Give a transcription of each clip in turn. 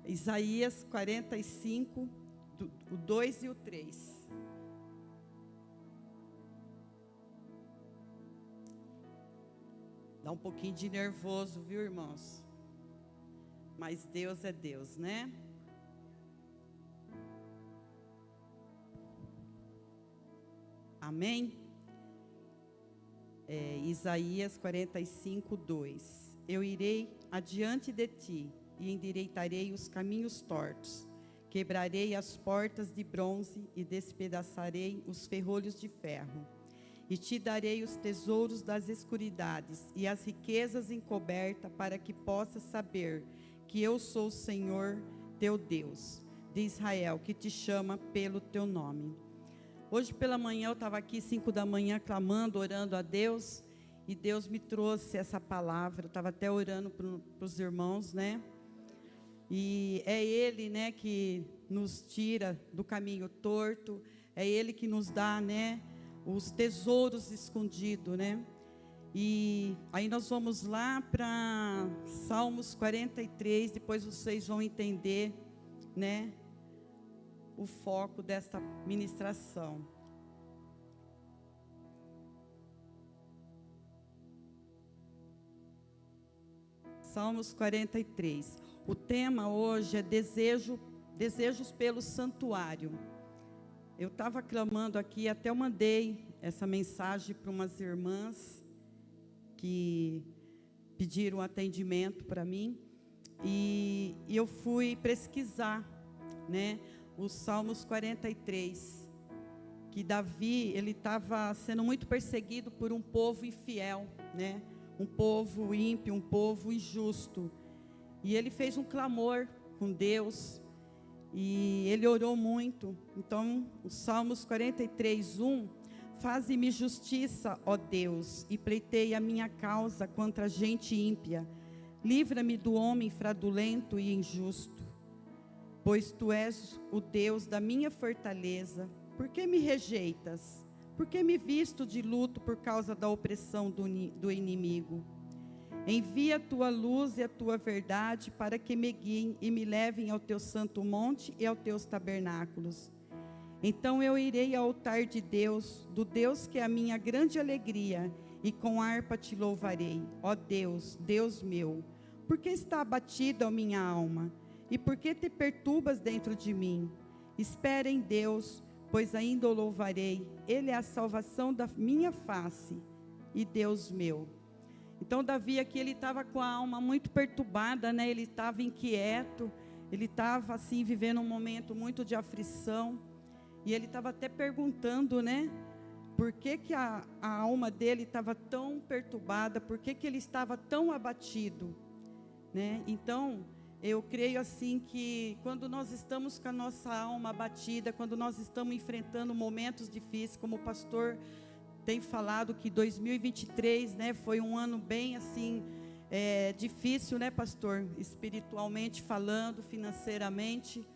Isaías 45, o 2 e o 3. Dá um pouquinho de nervoso, viu, irmãos? Mas Deus é Deus, né? Amém? Isaías 45, 2. Eu irei adiante de ti e endireitarei os caminhos tortos. Quebrarei as portas de bronze e despedaçarei os ferrolhos de ferro. E te darei os tesouros das escuridades e as riquezas encobertas, para que possas saber que eu sou o Senhor teu Deus, de Israel, que te chama pelo teu nome. Hoje pela manhã eu estava aqui 5 da manhã clamando, orando a Deus, e Deus me trouxe essa palavra. Eu estava até orando para os irmãos, né? E é Ele, né, que nos tira do caminho torto, é Ele que nos dá, né, os tesouros escondidos, né? E aí nós vamos lá para Salmos 43, depois vocês vão entender, né, o foco desta ministração. Salmos 43. O tema hoje é desejos pelo santuário. Eu estava clamando aqui, até eu mandei essa mensagem para umas irmãs que pediram atendimento para mim, e eu fui pesquisar, né, os Salmos 43, que Davi, ele estava sendo muito perseguido por um povo infiel, né, um povo ímpio, um povo injusto, e ele fez um clamor com Deus, e ele orou muito. Então, os Salmos 43, 1, faze-me justiça, ó Deus, e pleiteia a minha causa contra a gente ímpia, livra-me do homem fraudulento e injusto, pois tu és o Deus da minha fortaleza. Por que me rejeitas? Por que me visto de luto por causa da opressão do inimigo? Envia a tua luz e a tua verdade para que me guiem e me levem ao teu santo monte e aos teus tabernáculos. Então eu irei ao altar de Deus, do Deus que é a minha grande alegria, e com harpa te louvarei. Ó Deus, Deus meu, por que está abatida a minha alma? E por que te perturbas dentro de mim? Espera em Deus, pois ainda o louvarei. Ele é a salvação da minha face, e Deus meu. Então Davi aqui, ele estava com a alma muito perturbada, né? Ele estava inquieto, ele estava assim vivendo um momento muito de aflição, e ele estava até perguntando, né, por que a alma dele estava tão perturbada, por que ele estava tão abatido, né? Então eu creio assim que quando nós estamos com a nossa alma abatida, quando nós estamos enfrentando momentos difíceis, como o pastor tem falado que 2023, né, foi um ano bem assim, difícil, né, pastor? Espiritualmente falando, financeiramente.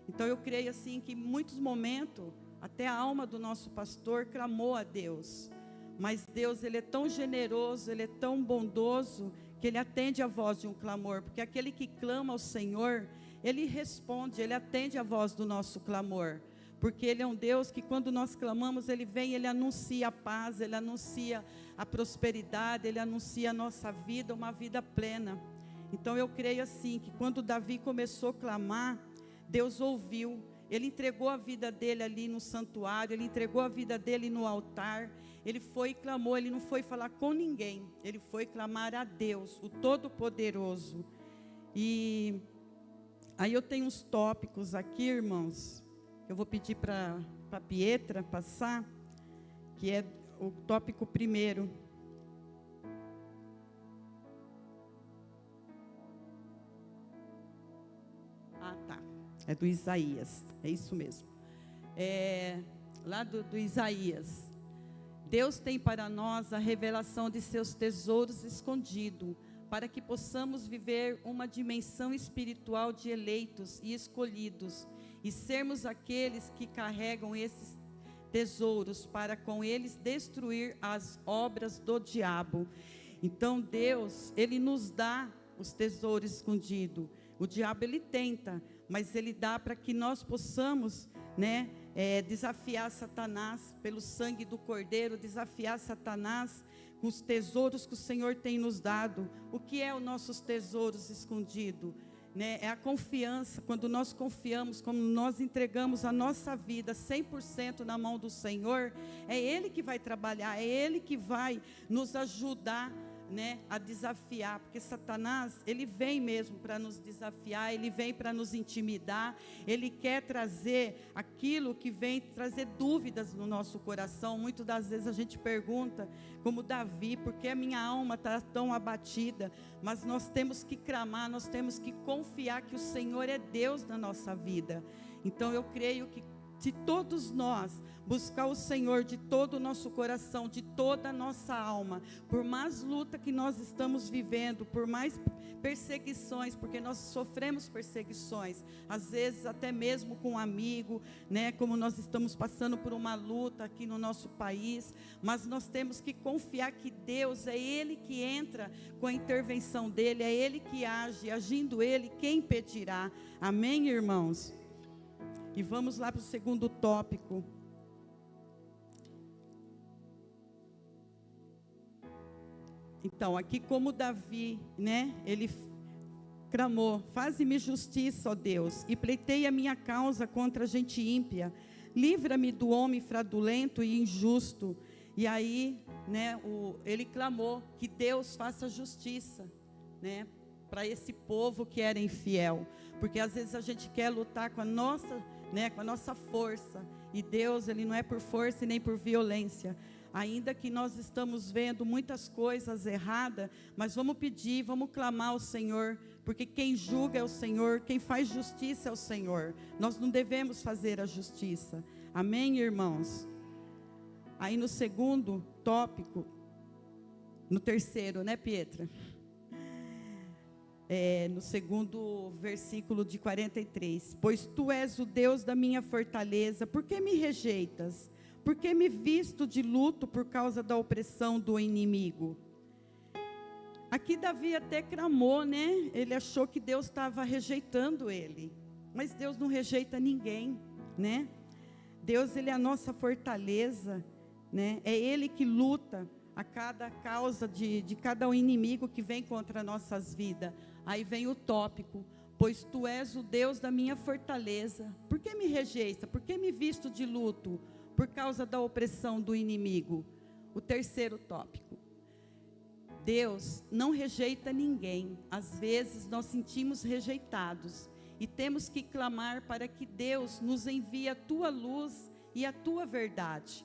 Então eu creio assim que em muitos momentos, até a alma do nosso pastor clamou a Deus. Mas Deus, Ele é tão generoso, Ele é tão bondoso, que Ele atende a voz de um clamor. Porque aquele que clama ao Senhor, Ele responde, Ele atende a voz do nosso clamor. Porque Ele é um Deus que quando nós clamamos, Ele vem, Ele anuncia a paz, Ele anuncia a prosperidade, Ele anuncia a nossa vida, uma vida plena. Então eu creio assim, que quando Davi começou a clamar, Deus ouviu, Ele entregou a vida dele ali no santuário, Ele entregou a vida dele no altar, Ele foi e clamou, Ele não foi falar com ninguém, Ele foi clamar a Deus, o Todo-Poderoso. E aí eu tenho uns tópicos aqui, irmãos. Eu vou pedir para a Pietra passar, que é o tópico primeiro. Ah, tá. É do Isaías, é isso mesmo. Lá do Isaías. Deus tem para nós a revelação de seus tesouros escondidos, para que possamos viver uma dimensão espiritual de eleitos e escolhidos, e sermos aqueles que carregam esses tesouros para com eles destruir as obras do diabo. Então Deus, Ele nos dá os tesouros escondidos. O diabo, ele tenta, mas ele dá para que nós possamos, né, desafiar Satanás pelo sangue do Cordeiro, desafiar Satanás com os tesouros que o Senhor tem nos dado. O que é os nossos tesouros escondidos? Né? É a confiança. Quando nós confiamos, quando nós entregamos a nossa vida 100% na mão do Senhor, é Ele que vai trabalhar, é Ele que vai nos ajudar, né, a desafiar, porque Satanás, ele vem mesmo para nos desafiar, ele vem para nos intimidar, ele quer trazer aquilo que vem trazer dúvidas no nosso coração. Muitas das vezes a gente pergunta, como Davi, por que a minha alma está tão abatida? Mas nós temos que clamar, nós temos que confiar que o Senhor é Deus na nossa vida. Então eu creio que se todos nós buscar o Senhor de todo o nosso coração, de toda a nossa alma, por mais luta que nós estamos vivendo, por mais perseguições, porque nós sofremos perseguições, às vezes até mesmo com um amigo, né, como nós estamos passando por uma luta aqui no nosso país, mas nós temos que confiar que Deus, é Ele que entra com a intervenção dEle, é Ele que age, agindo Ele, quem impedirá? Amém, irmãos? E vamos lá para o segundo tópico. Então, aqui como Davi, né, ele clamou: faze-me justiça, ó Deus, e pleiteia a minha causa contra a gente ímpia. Livra-me do homem fraudulento e injusto. E aí, né, ele clamou que Deus faça justiça, né, para esse povo que era infiel. Porque às vezes a gente quer lutar com a nossa, né, com a nossa força. E Deus, Ele não é por força e nem por violência. Ainda que nós estamos vendo muitas coisas erradas, mas vamos pedir, vamos clamar ao Senhor, porque quem julga é o Senhor, quem faz justiça é o Senhor. Nós não devemos fazer a justiça. Amém, irmãos? Aí no segundo tópico, no terceiro, né, Pietra? No segundo versículo de 43, pois tu és o Deus da minha fortaleza, por que me rejeitas? Por que me visto de luto por causa da opressão do inimigo? Aqui Davi até clamou, né? Ele achou que Deus estava rejeitando ele, mas Deus não rejeita ninguém, né? Deus, Ele é a nossa fortaleza, né? É Ele que luta a cada causa de cada inimigo que vem contra nossas vidas. Aí vem o tópico: pois tu és o Deus da minha fortaleza, por que me rejeita? Por que me visto de luto por causa da opressão do inimigo? O terceiro tópico: Deus não rejeita ninguém. Às vezes nós sentimos rejeitados e temos que clamar para que Deus nos envie a tua luz e a tua verdade.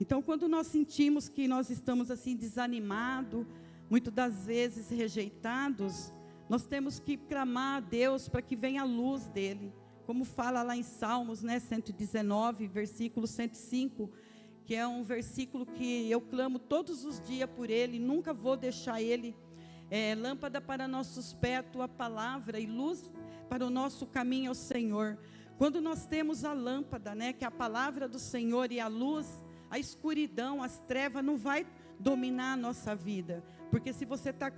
Então, quando nós sentimos que nós estamos assim desanimados, muitas das vezes rejeitados, nós temos que clamar a Deus para que venha a luz dEle. Como fala lá em Salmos, né, 119, versículo 105, que é um versículo que eu clamo todos os dias por Ele, nunca vou deixar Ele. Lâmpada para nossos pés, a tua palavra, e luz para o nosso caminho ao Senhor. Quando nós temos a lâmpada, né, que é a palavra do Senhor, e a luz, a escuridão, as trevas não vai dominar a nossa vida. Porque se você está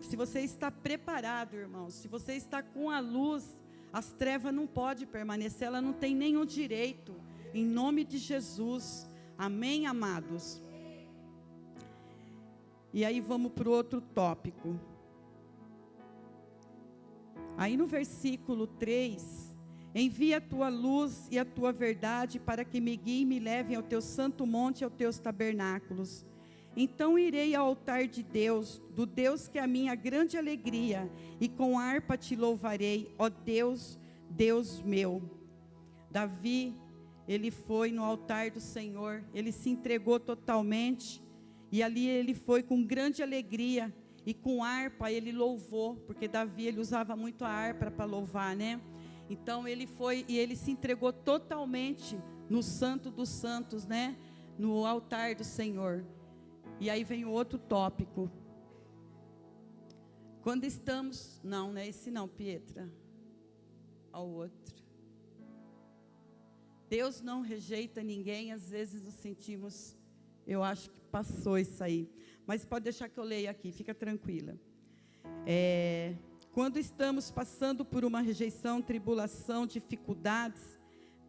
se você está preparado, irmãos, se você está com a luz, as trevas não podem permanecer, ela não tem nenhum direito, em nome de Jesus. Amém, amados? E aí vamos para o outro tópico. Aí no versículo 3, envia a tua luz e a tua verdade para que me guiem e me levem ao teu santo monte e aos teus tabernáculos. Então irei ao altar de Deus, do Deus que é a minha grande alegria, e com harpa te louvarei, ó Deus, Deus meu. Davi, ele foi no altar do Senhor, ele se entregou totalmente, e ali ele foi com grande alegria, e com harpa ele louvou, porque Davi, ele usava muito a harpa para louvar, né? Então ele foi, e ele se entregou totalmente no Santo dos Santos, né? No altar do Senhor. E aí vem o outro tópico. Quando estamos... Não é esse não, Pietra. Ao outro. Deus não rejeita ninguém. Às vezes nos sentimos... Eu acho que passou isso aí. Mas pode deixar que eu leia aqui, fica tranquila. Quando estamos passando por uma rejeição, tribulação, dificuldades,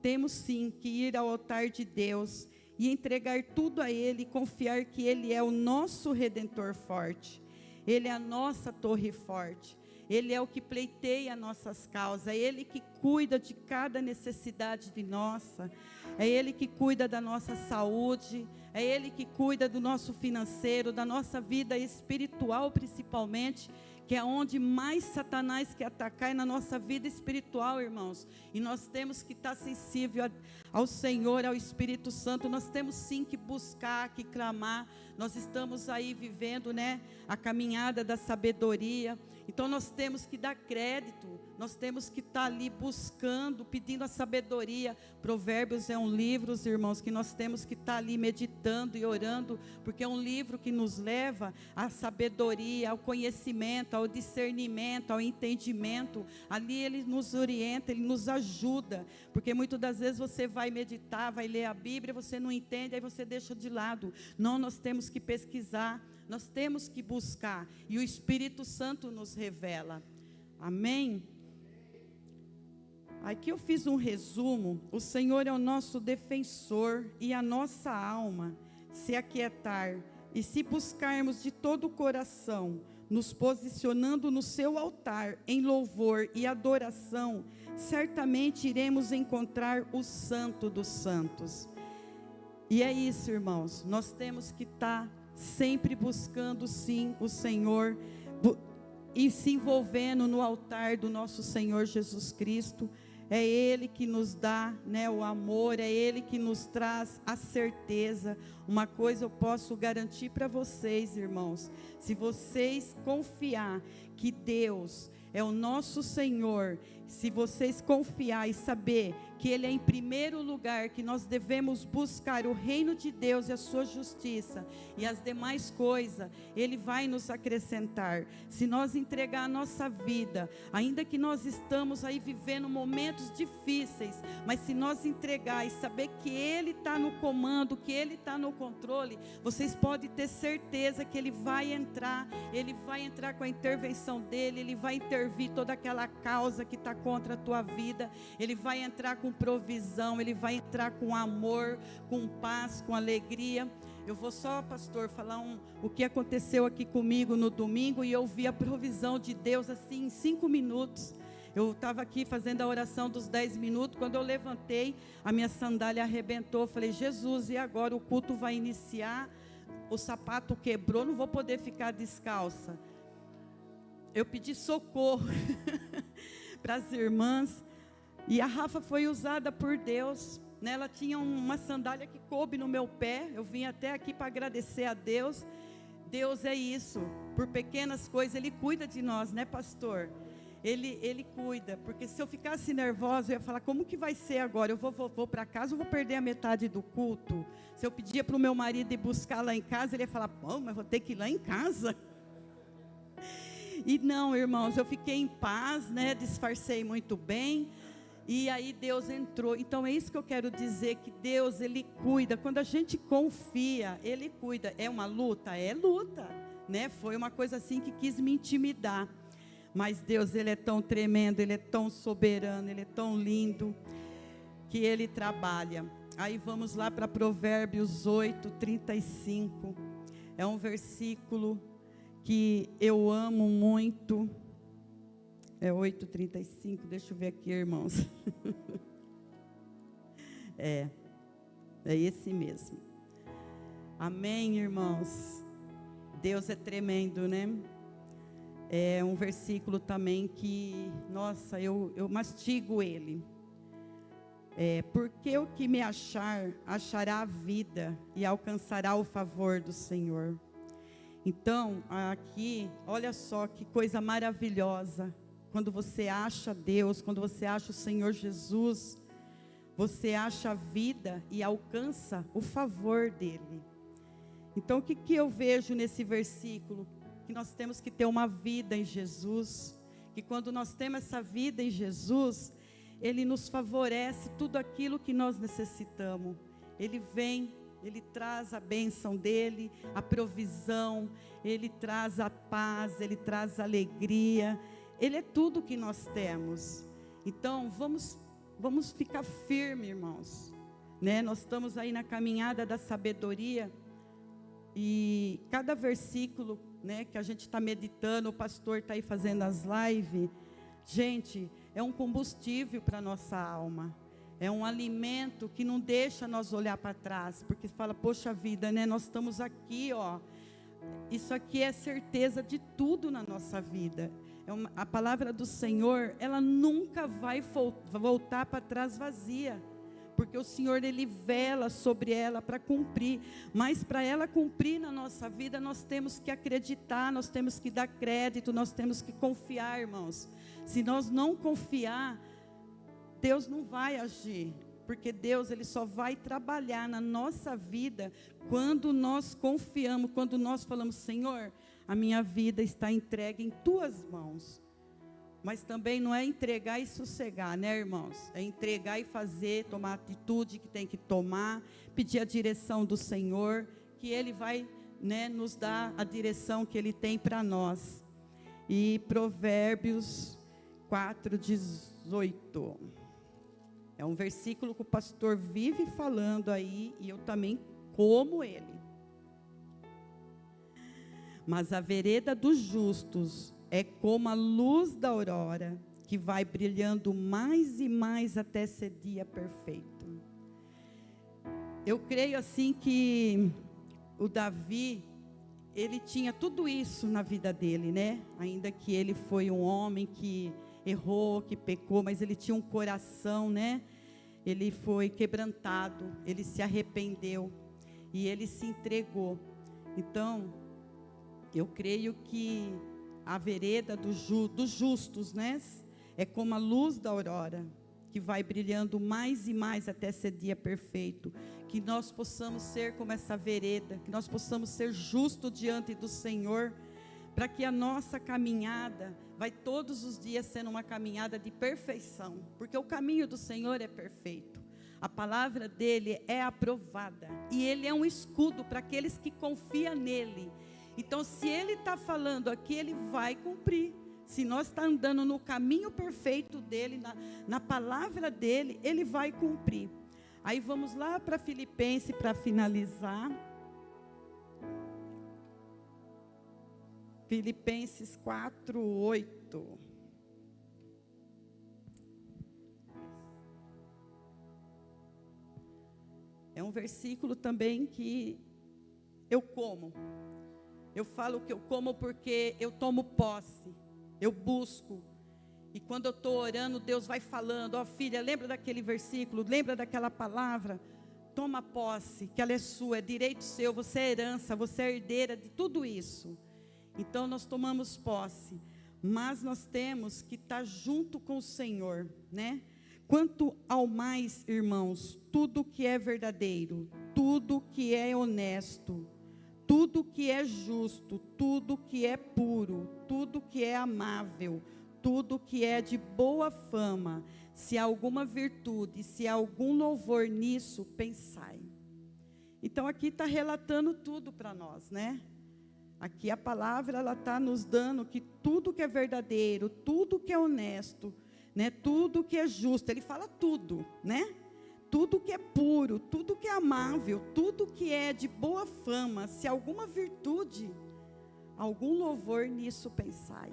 temos sim que ir ao altar de Deus e entregar tudo a Ele, e confiar que Ele é o nosso Redentor forte, Ele é a nossa torre forte, Ele é o que pleiteia nossas causas, é Ele que cuida de cada necessidade de nossa, é Ele que cuida da nossa saúde, é Ele que cuida do nosso financeiro, da nossa vida espiritual principalmente, que é onde mais Satanás quer atacar, é na nossa vida espiritual, irmãos. E nós temos que estar sensível ao Senhor, ao Espírito Santo. Nós temos sim que buscar, que clamar. Nós estamos aí vivendo, né, a caminhada da sabedoria. Então nós temos que dar crédito. Nós temos que estar ali buscando, pedindo a sabedoria. Provérbios é um livro, irmãos, que nós temos que estar ali meditando e orando, porque é um livro que nos leva à sabedoria, ao conhecimento, ao discernimento, ao entendimento. Ali ele nos orienta, ele nos ajuda, porque muitas das vezes você vai meditar, vai ler a Bíblia, você não entende, aí você deixa de lado. Não, nós temos que pesquisar, nós temos que buscar, e o Espírito Santo nos revela. Amém? Aqui eu fiz um resumo. O Senhor é o nosso defensor, e a nossa alma se aquietar, e se buscarmos de todo o coração, nos posicionando no seu altar, em louvor e adoração, certamente iremos encontrar o Santo dos Santos. E é isso, irmãos, nós temos que estar sempre buscando sim o Senhor, e se envolvendo no altar do nosso Senhor Jesus Cristo. É Ele que nos dá, né, o amor, é Ele que nos traz a certeza. Uma coisa eu posso garantir para vocês, irmãos: se vocês confiar que Deus é o nosso Senhor, se vocês confiar e saber que Ele é em primeiro lugar, que nós devemos buscar o reino de Deus e a sua justiça, e as demais coisas Ele vai nos acrescentar. Se nós entregar a nossa vida, ainda que nós estamos aí vivendo momentos difíceis, mas se nós entregar e saber que Ele está no comando, que Ele está no controle, vocês podem ter certeza que Ele vai entrar com a intervenção dEle, Ele vai intervir toda aquela causa que está contra a tua vida, Ele vai entrar com provisão, Ele vai entrar com amor, com paz, com alegria. Eu vou só, pastor, falar o que aconteceu aqui comigo no domingo, e eu vi a provisão de Deus assim em 5 minutos. Eu estava aqui fazendo a oração dos 10 minutos, quando eu levantei, a minha sandália arrebentou. Eu falei: Jesus, e agora o culto vai iniciar, o sapato quebrou, não vou poder ficar descalça. Eu pedi socorro para as irmãs, e a Rafa foi usada por Deus, né? Ela tinha uma sandália que coube no meu pé. Eu vim até aqui para agradecer a Deus. Deus é isso, por pequenas coisas Ele cuida de nós, né, pastor? Ele cuida, porque se eu ficasse nervosa, eu ia falar: como que vai ser agora? Eu vou para casa, eu vou perder a metade do culto. Se eu pedia para o meu marido ir buscar lá em casa, ele ia falar: pô, mas vou ter que ir lá em casa. E não, irmãos, eu fiquei em paz, né? Disfarcei muito bem, e aí Deus entrou. Então é isso que eu quero dizer, que Deus, Ele cuida. Quando a gente confia, Ele cuida. É uma luta? É luta, né? Foi uma coisa assim que quis me intimidar, mas Deus, Ele é tão tremendo, Ele é tão soberano, Ele é tão lindo, que Ele trabalha. Aí vamos lá para Provérbios 8:35. É um versículo que eu amo muito. É 8:35, deixa eu ver aqui, irmãos. É esse mesmo. Amém, irmãos? Deus é tremendo, né? É um versículo também que, nossa, eu mastigo ele. Porque o que me achar, achará a vida e alcançará o favor do Senhor. Então, aqui, olha só que coisa maravilhosa. Quando você acha Deus, quando você acha o Senhor Jesus, você acha a vida e alcança o favor dEle. Então, o que eu vejo nesse versículo? Que nós temos que ter uma vida em Jesus, que quando nós temos essa vida em Jesus, Ele nos favorece tudo aquilo que nós necessitamos. Ele vem, Ele traz a bênção dEle, a provisão, Ele traz a paz, Ele traz a alegria, Ele é tudo que nós temos. Então, vamos ficar firmes, irmãos, né? Nós estamos aí na caminhada da sabedoria, e cada versículo, né, que a gente está meditando, o pastor está aí fazendo as lives, gente, é um combustível para a nossa alma, é um alimento que não deixa nós olhar para trás, porque fala, poxa vida, né, nós estamos aqui, ó, isso aqui é certeza de tudo na nossa vida. A palavra do Senhor, ela nunca vai voltar para trás vazia, porque o Senhor, Ele vela sobre ela para cumprir, mas para ela cumprir na nossa vida, nós temos que acreditar, nós temos que dar crédito, nós temos que confiar, irmãos. Se nós não confiar, Deus não vai agir, porque Deus, Ele só vai trabalhar na nossa vida quando nós confiamos, quando nós falamos, Senhor, a minha vida está entregue em Tuas mãos. Mas também não é entregar e sossegar, né, irmãos? É entregar e fazer, tomar a atitude que tem que tomar, pedir a direção do Senhor, que Ele vai, né, nos dar a direção que Ele tem para nós. E Provérbios 4:18. É um versículo que o pastor vive falando aí, e eu também como ele. Mas a vereda dos justos é como a luz da aurora, que vai brilhando mais e mais até ser dia perfeito. Eu creio assim que o Davi, ele tinha tudo isso na vida dele, né? Ainda que ele foi um homem que errou, que pecou, mas ele tinha um coração, né? Ele foi quebrantado, ele se arrependeu e ele se entregou. Então, eu creio que a vereda dos justos, né, é como a luz da aurora, que vai brilhando mais e mais até ser dia perfeito. Que nós possamos ser como essa vereda, que nós possamos ser justos diante do Senhor, para que a nossa caminhada vai todos os dias sendo uma caminhada de perfeição, porque o caminho do Senhor é perfeito, a palavra dele é aprovada, e ele é um escudo para aqueles que confiam nele. Então, se ele está falando aqui, ele vai cumprir. Se nós estamos andando no caminho perfeito dele, na palavra dele, ele vai cumprir. Aí vamos lá para Filipenses para finalizar. Filipenses 4:8. É um versículo também que eu como. Eu falo que eu como porque eu tomo posse, eu busco. E quando eu estou orando, Deus vai falando, ó filha, lembra daquele versículo, lembra daquela palavra? Toma posse, que ela é sua, é direito seu, você é herança, você é herdeira de tudo isso. Então nós tomamos posse, mas nós temos que estar junto com o Senhor, né? Quanto ao mais, irmãos, tudo que é verdadeiro, tudo que é honesto, tudo que é justo, tudo que é puro, tudo que é amável, tudo que é de boa fama, se há alguma virtude, se há algum louvor nisso, pensai. Então aqui está relatando tudo para nós, né? Aqui a palavra, ela está nos dando que tudo que é verdadeiro, tudo que é honesto, né? Tudo que é justo, ele fala tudo, né? Tudo que é puro, tudo que é amável, tudo que é de boa fama, se alguma virtude, algum louvor nisso pensai.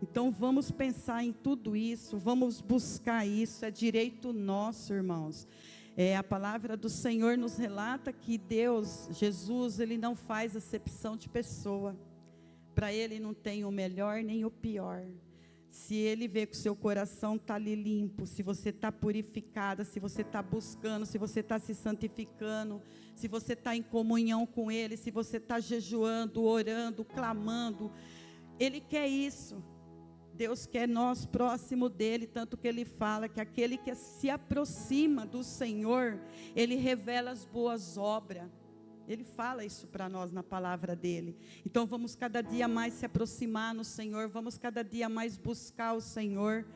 Então vamos pensar em tudo isso, vamos buscar isso, é direito nosso, irmãos. A palavra do Senhor nos relata que Deus, Jesus, Ele não faz acepção de pessoa. Para Ele não tem o melhor nem o pior. Se Ele vê que o seu coração está ali limpo, se você está purificada, se você está buscando, se você está se santificando, se você está em comunhão com Ele, se você está jejuando, orando, clamando, Ele quer isso. Deus quer nós próximo dEle, tanto que Ele fala que aquele que se aproxima do Senhor, Ele revela as boas obras. Ele fala isso para nós na palavra dEle. Então vamos cada dia mais se aproximar no Senhor, vamos cada dia mais buscar o Senhor,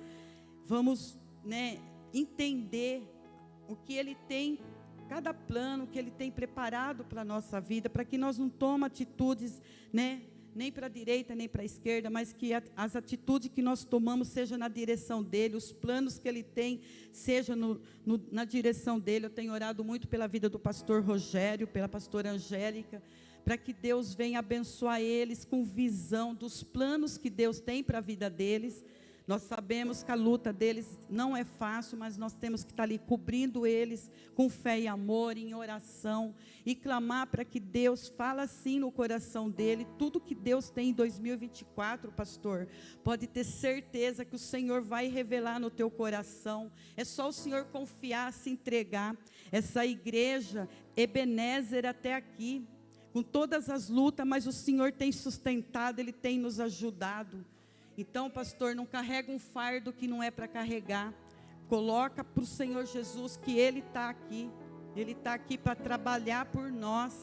vamos, né, entender o que Ele tem, cada plano que Ele tem preparado para a nossa vida, para que nós não tomemos atitudes, né, nem para a direita, nem para a esquerda, mas que as atitudes que nós tomamos sejam na direção dEle, os planos que Ele tem sejam na direção dEle. Eu tenho orado muito pela vida do pastor Rogério, pela pastora Angélica, para que Deus venha abençoar eles com visão dos planos que Deus tem para a vida deles. Nós sabemos que a luta deles não é fácil, mas nós temos que estar ali cobrindo eles com fé e amor, em oração, e clamar para que Deus fale assim no coração dele. Tudo que Deus tem em 2024, pastor, pode ter certeza que o Senhor vai revelar no teu coração. É só o Senhor confiar, se entregar. Essa igreja, Ebenezer até aqui, com todas as lutas, mas o Senhor tem sustentado, Ele tem nos ajudado. Então, pastor, não carrega um fardo que não é para carregar. Coloca para o Senhor Jesus que Ele está aqui. Ele está aqui para trabalhar por nós.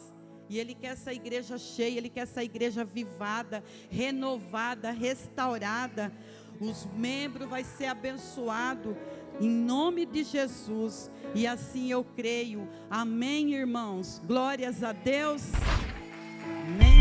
E Ele quer essa igreja cheia, Ele quer essa igreja avivada, renovada, restaurada. Os membros vão ser abençoados em nome de Jesus. E assim eu creio. Amém, irmãos? Glórias a Deus. Amém.